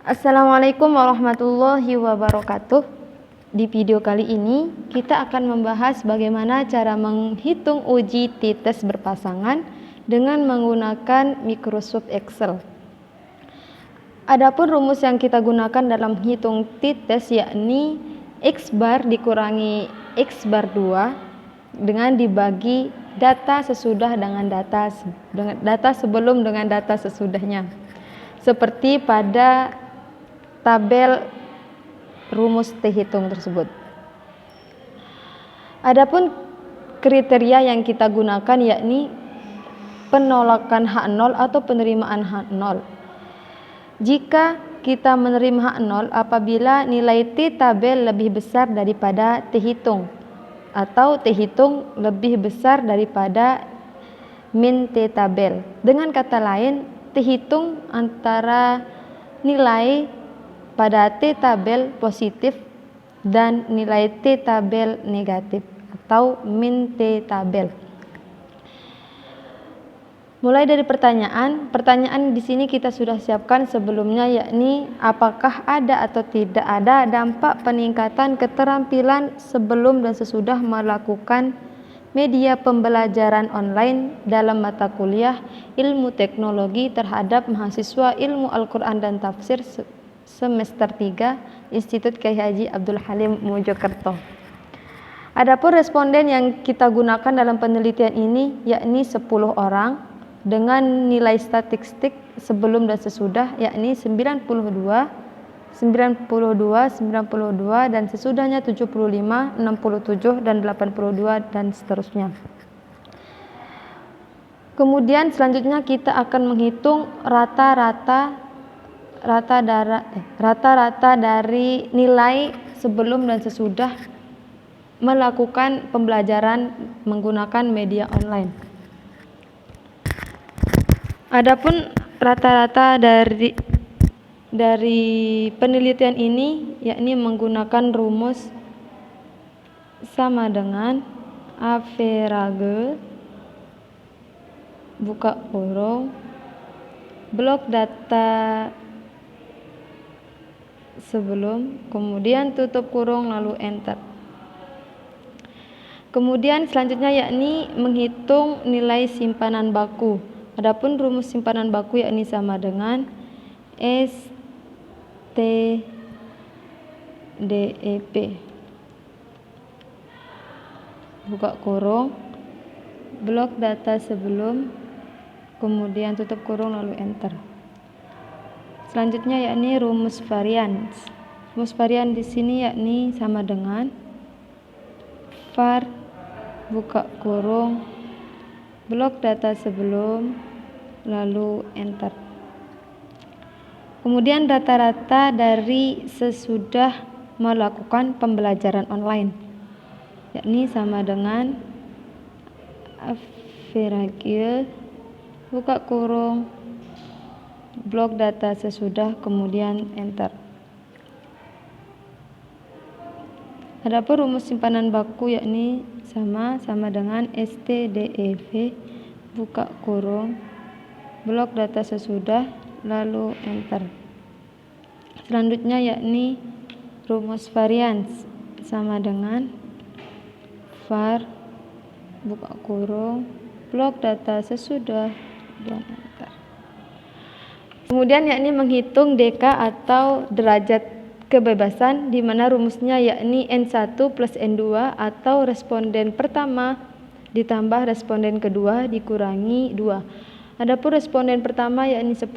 Assalamualaikum warahmatullahi wabarakatuh. Di video kali ini kita akan membahas bagaimana cara menghitung uji t-test berpasangan dengan menggunakan Microsoft Excel. Adapun rumus yang kita gunakan dalam hitung t-test yakni X bar dikurangi X bar 2 dengan dibagi data sesudah dengan data sebelum dengan data sesudahnya, seperti pada tabel rumus T hitung tersebut. Adapun kriteria yang kita gunakan yakni penolakan H0 atau penerimaan H0. Jika kita menerima H0 apabila nilai T tabel lebih besar daripada T hitung, atau T hitung lebih besar daripada min T tabel. Dengan kata lain, T hitung antara nilai pada T tabel positif dan nilai T tabel negatif atau min T tabel. Mulai dari pertanyaan di sini kita sudah siapkan sebelumnya, yakni apakah ada atau tidak ada dampak peningkatan keterampilan sebelum dan sesudah melakukan media pembelajaran online dalam mata kuliah ilmu teknologi terhadap mahasiswa ilmu Al-Quran dan Tafsir semester 3 Institut Kyai Haji Abdul Halim Mojokerto. Adapun responden yang kita gunakan dalam penelitian ini yakni 10 orang dengan nilai statistik sebelum dan sesudah yakni 92, dan sesudahnya 75, 67, dan 82 dan seterusnya. Kemudian selanjutnya kita akan menghitung rata-rata dari nilai sebelum dan sesudah melakukan pembelajaran menggunakan media online. Adapun rata-rata dari penelitian ini yakni menggunakan rumus sama dengan average buka kurung blok data sebelum kemudian tutup kurung lalu enter. Kemudian selanjutnya yakni menghitung nilai simpanan baku. Adapun rumus simpanan baku yakni sama dengan STDEP buka kurung blok data sebelum kemudian tutup kurung lalu enter. Selanjutnya yakni rumus varian. Rumus varian di sini yakni sama dengan var buka kurung blok data sebelum lalu enter. Kemudian rata-rata dari sesudah melakukan pembelajaran online yakni sama dengan average buka kurung blok data sesudah kemudian enter. Adapun rumus simpanan baku yakni sama dengan STDEV buka kurung blok data sesudah lalu enter. Selanjutnya yakni rumus varian sama dengan var buka kurung blok data sesudah dan enter. Kemudian yakni menghitung DK atau derajat kebebasan, di mana rumusnya yakni N1 plus N2 atau responden pertama ditambah responden kedua dikurangi 2. Adapun responden pertama yakni 10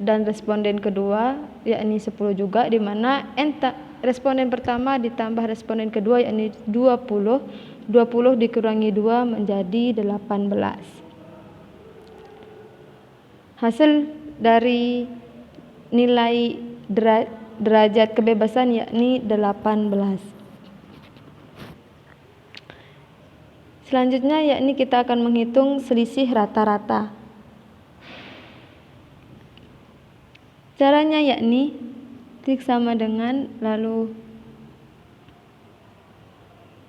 dan responden kedua yakni 10 juga, di mana responden pertama ditambah responden kedua yakni 20 dikurangi 2 menjadi 18. Hasil dari nilai derajat kebebasan yakni 18. Selanjutnya yakni kita akan menghitung selisih rata-rata. Caranya yakni klik sama dengan lalu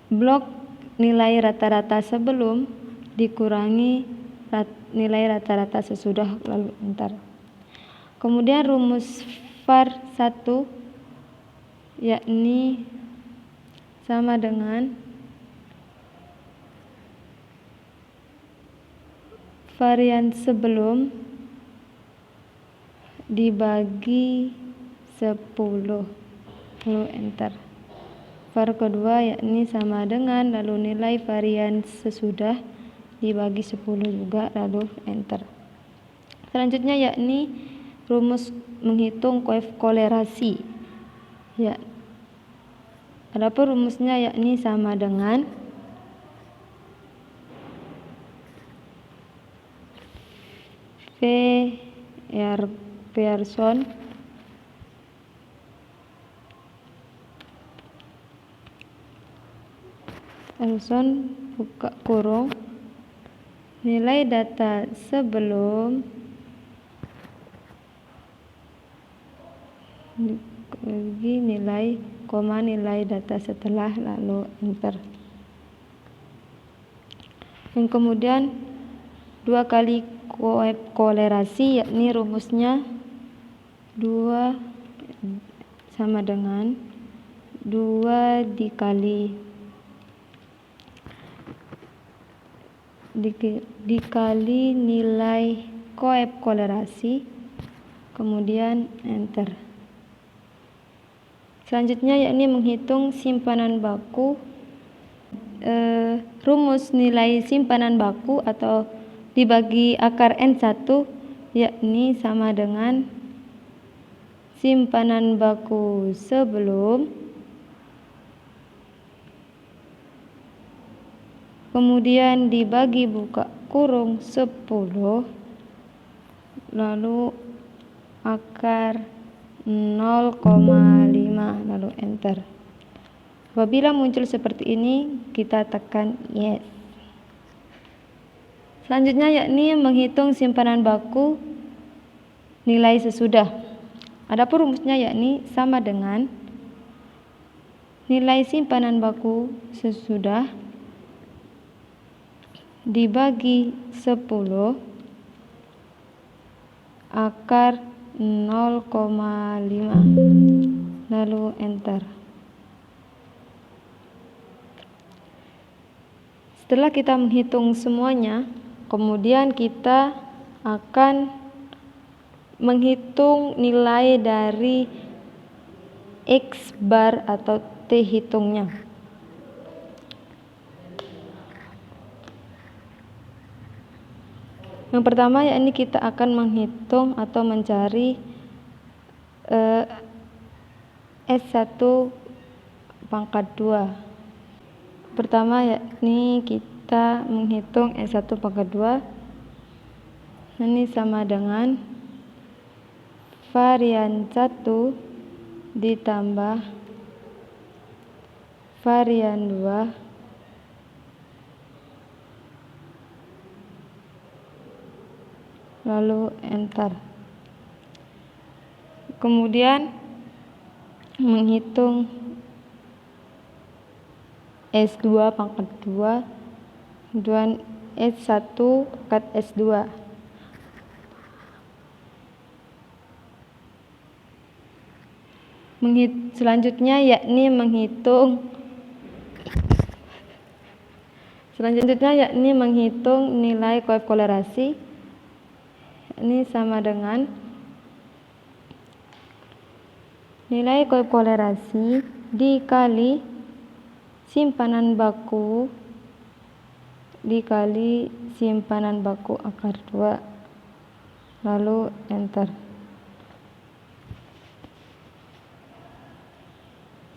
blok nilai rata-rata sebelum dikurangi nilai rata-rata sesudah lalu enter. Kemudian rumus var 1 yakni sama dengan varian sebelum dibagi 10, lalu enter. Var kedua yakni sama dengan, lalu nilai varian sesudah dibagi 10 juga, lalu enter. Selanjutnya yakni rumus menghitung kolerasi. Ya, adapun rumusnya yakni sama dengan Pearson buka kurung nilai data sebelum dibagi nilai data setelah, lalu enter. Dan kemudian 2 kali kolerasi yakni rumusnya 2 sama dengan 2 dikali nilai kolerasi, kemudian enter. Selanjutnya yakni menghitung simpanan baku. Rumus nilai simpanan baku atau dibagi akar N1 yakni sama dengan simpanan baku sebelum kemudian dibagi buka kurung 10 lalu akar 0,5, lalu enter. Apabila muncul seperti ini, kita tekan yes. Selanjutnya yakni menghitung simpanan baku nilai sesudah. Adapun rumusnya yakni sama dengan nilai simpanan baku sesudah dibagi 10 akar 0,5, lalu enter. Setelah kita menghitung semuanya, kemudian kita akan menghitung nilai dari X bar atau T hitungnya. Yang pertama yakni kita akan menghitung atau mencari S1 pangkat 2. Pertama yakni kita menghitung S1 pangkat 2. Ini sama dengan varian 1 ditambah varian 2 lalu enter. Kemudian menghitung S2 pangkat 2 dan S1 pangkat S2. Selanjutnya yakni menghitung nilai kolerasi. Ini sama dengan nilai kolerasi dikali simpanan baku dikali simpanan baku akar 2, lalu enter.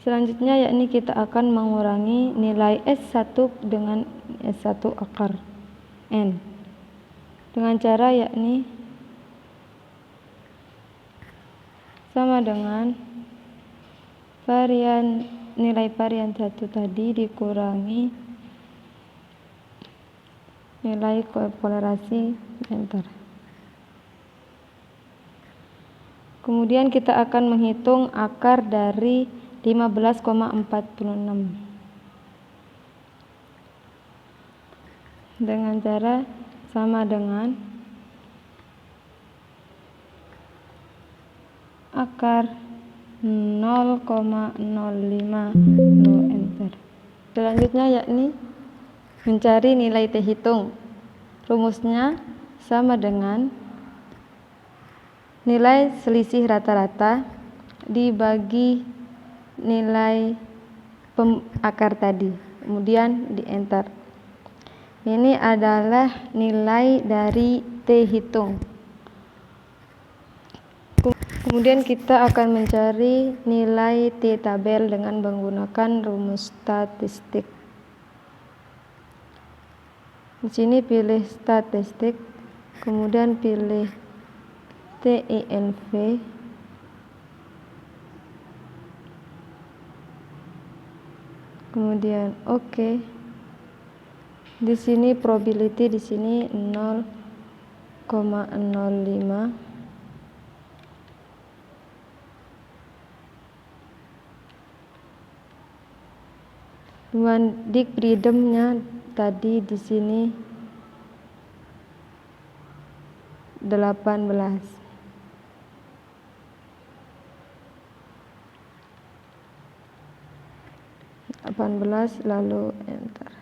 Selanjutnya yakni kita akan mengurangi nilai S1 dengan S1 akar N dengan cara yakni sama dengan nilai varian 1 tadi dikurangi nilai kolerasi, enter. Kemudian kita akan menghitung akar dari 15,46 dengan cara sama dengan akar 0,05. Lalu enter. Selanjutnya yakni mencari nilai T hitung. Rumusnya sama dengan nilai selisih rata-rata dibagi nilai akar tadi, kemudian di enter. Ini adalah nilai dari T hitung. Kemudian kita akan mencari nilai T tabel dengan menggunakan rumus statistik. Di sini pilih statistik, kemudian pilih TINV, kemudian oke. Di sini probability di sini 0,05. Dik freedomnya tadi di sini 18. Lalu enter.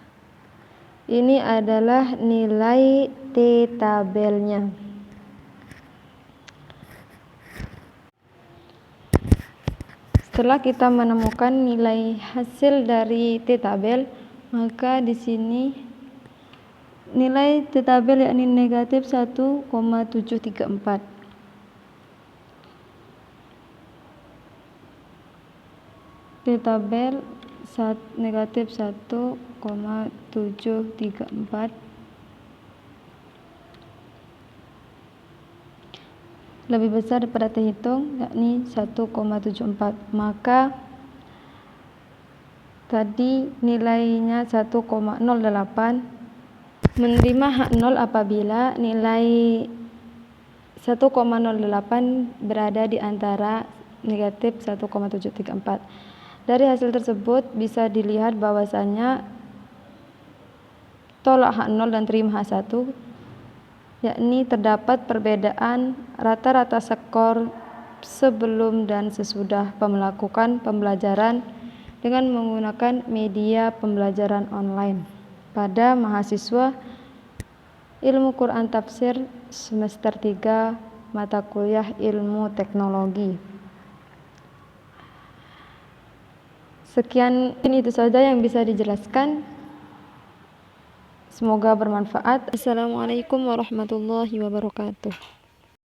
Ini adalah nilai T tabelnya. Setelah kita menemukan nilai hasil dari T tabel, maka di sini nilai T tabel yakni negatif 1,734. T tabel negatif 1,734 lebih besar daripada T hitung yakni 1,74. Maka tadi nilainya 1,08, menerima hak 0 apabila nilai 1,08 berada di antara negatif 1,734. Dari hasil tersebut bisa dilihat bahwasanya tolak hak 0 dan terima hak 1, yakni terdapat perbedaan rata-rata skor sebelum dan sesudah melakukan pembelajaran dengan menggunakan media pembelajaran online pada mahasiswa Ilmu Quran Tafsir semester 3 mata kuliah Ilmu Teknologi. Sekian, itu saja yang bisa dijelaskan. Semoga bermanfaat. Assalamualaikum warahmatullahi wabarakatuh.